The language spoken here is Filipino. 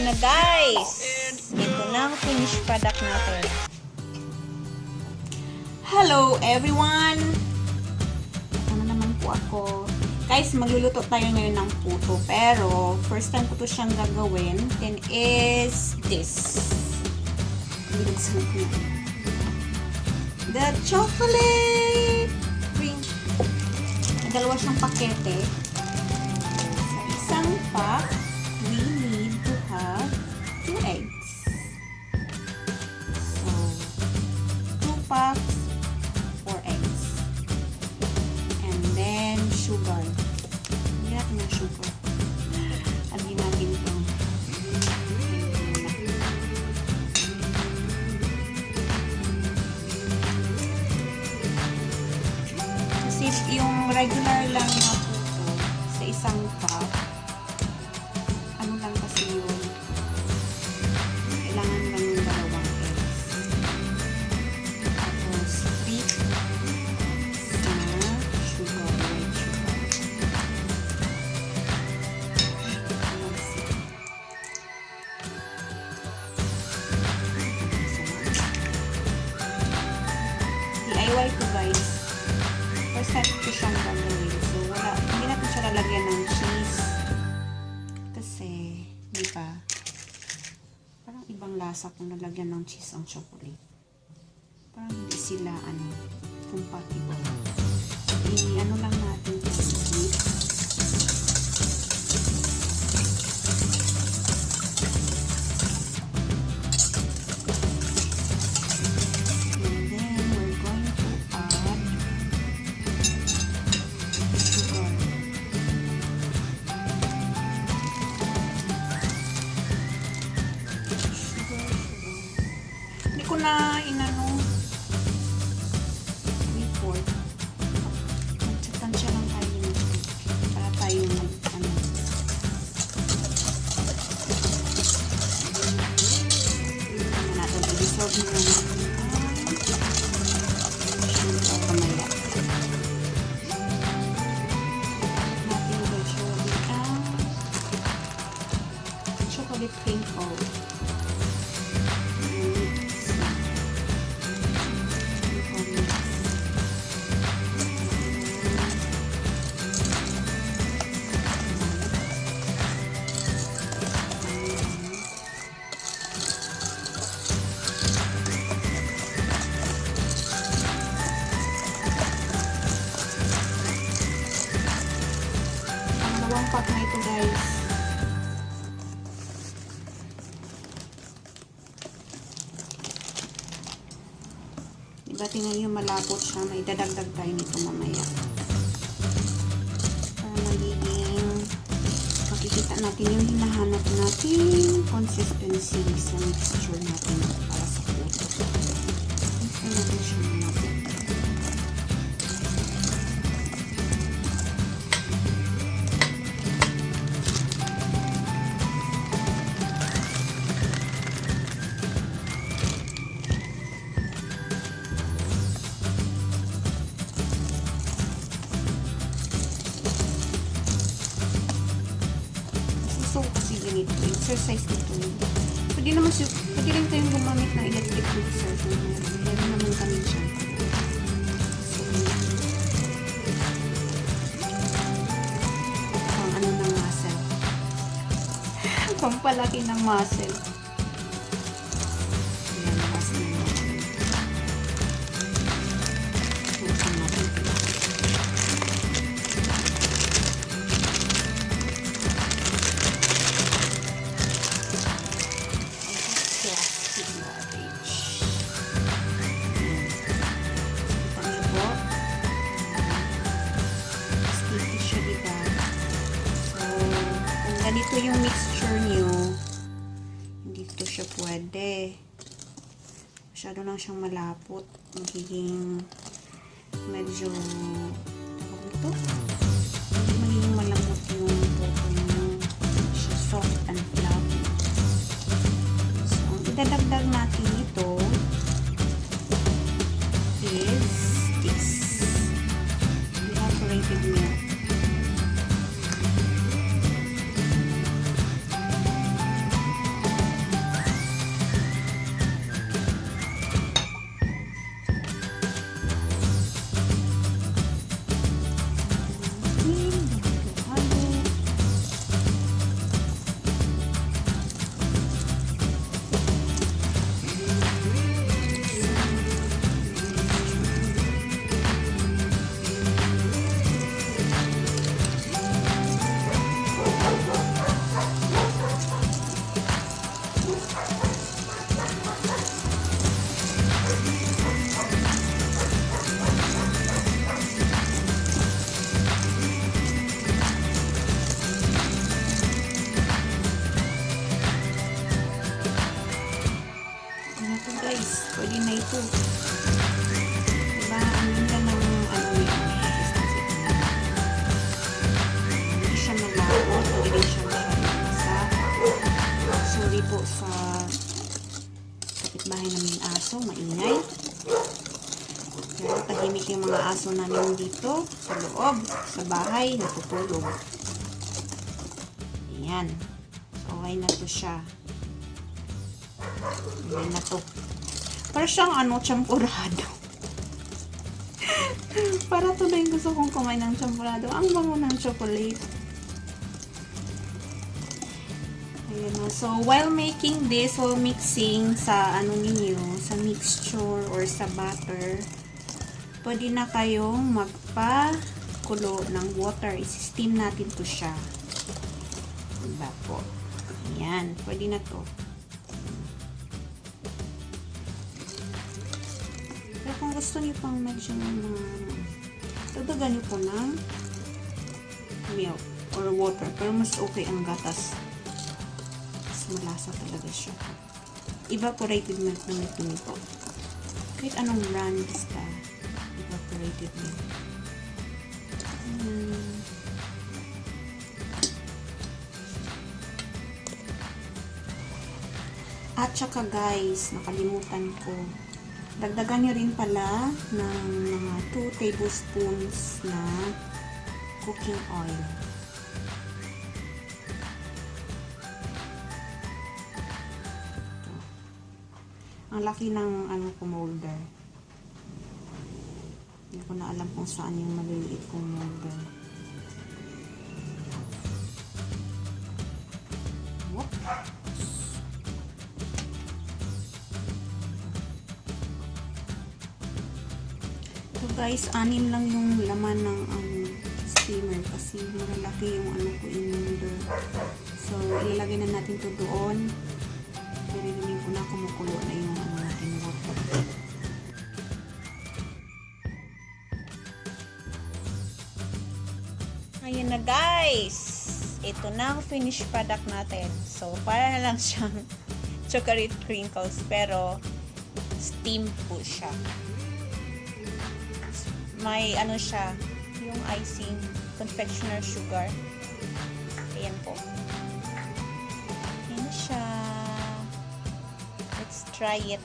na guys. Ito na ang finished product natin. Hello everyone! Ano naman po ako. Guys, magluluto tayo ngayon ng puto. Pero, first time ko to siyang gagawin. Then is this. The chocolate cream. May dalawa siyang pakete. Sa isang pack, we need to have 2 eggs. So, 2 packs, 4 eggs. And then, sugar. Hindi natin yung sugar. Lagyan natin ito. Kasi yung regular lang na puto sa isang cup, ano lang kasi yun, kailangan lang yung 2 eggs. Tapos, 3 na sugar, white sugar. DIY ko guys. First time ko siyang gagawin. So, hindi natin siya lalagyan ng cheese. Kasi, di ba, parang ibang lasa kung nalagyan ng cheese ang chocolate. Parang hindi sila, compatible. I-ano lang natin ito. Ko na inano report. Tansya lang tayo nito para tayo ano. Ano natin i-dissolve yung kamaya. Natin i-dissolve ang chocolate crinkle. Dalawang pack na ito guys. Diba tingnan nyo malapot siya. May dadagdag tayo nito mamaya. Para magiging makikita natin yung hinahanap natin consistency sa mixture natin para sa puto. Ito natin siya natin. So, kasi ganito, exercise nito. Pwede rin tayong gumamit ng electric mixer. Meron naman kami siya. So, pang ano ng muscle. Pampalaki ng muscle. Ayan, labas na natin. Buksan natin ito. Ganito yung mixture nyo, hindi to siya pwede. Masyado lang siyang malapot. Magiging medyo ito. Hindi magiging malambot yung puto nyo. Siya soft and fluffy. So, ang idadagdag natin ito is this. Evaporated milk. to. Diba? Ang ganda ng ano niya, consistency niya. Hindi siya malabot, hindi rin siya sa sorry po sa kapitbahay namin aso, maingay. Pero tahimik yung mga aso namin dito sa loob, sa bahay, natutulog. Ayan. So, okay na to siya. Okay na to. Para siyang ano, champurado. Para to na yung gusto kong kumain ng champurado. Ang bango ng chocolate. Ayan o. So, while making this, while mixing sa ano ninyo, sa mixture or sa butter, pwede na kayong magpakulo ng water. I-steam natin to siya. Diba po? Ayan. Pwede na to. Pero kung gusto niyo pang medyo dagdagan niyo po ng milk or water. Pero mas okay ang gatas. Mas malasa talaga siya. Evaporated milk na ito po. Kahit anong brand basta. Evaporated milk. At saka guys, nakalimutan ko. Dagdagan nyo rin pala ng mga 2 tablespoons na cooking oil. Ito. Ang laki ng ano ko molder. Hindi ko na alam kung saan yung maliliit kong molder. Whoop. So guys, 6 lang yung laman ng steamer kasi malalaki yung ano ko in-molder. So, ilalagay na natin to doon. Pwede ko na kumukulo na yung ano natin water. Ayan na guys! Ito na ang finished product natin. So, para na lang siyang chocolate crinkles pero steam po siya. May ano siya, yung icing, confectioner sugar. Ayan po. Ayan siya. Let's try it.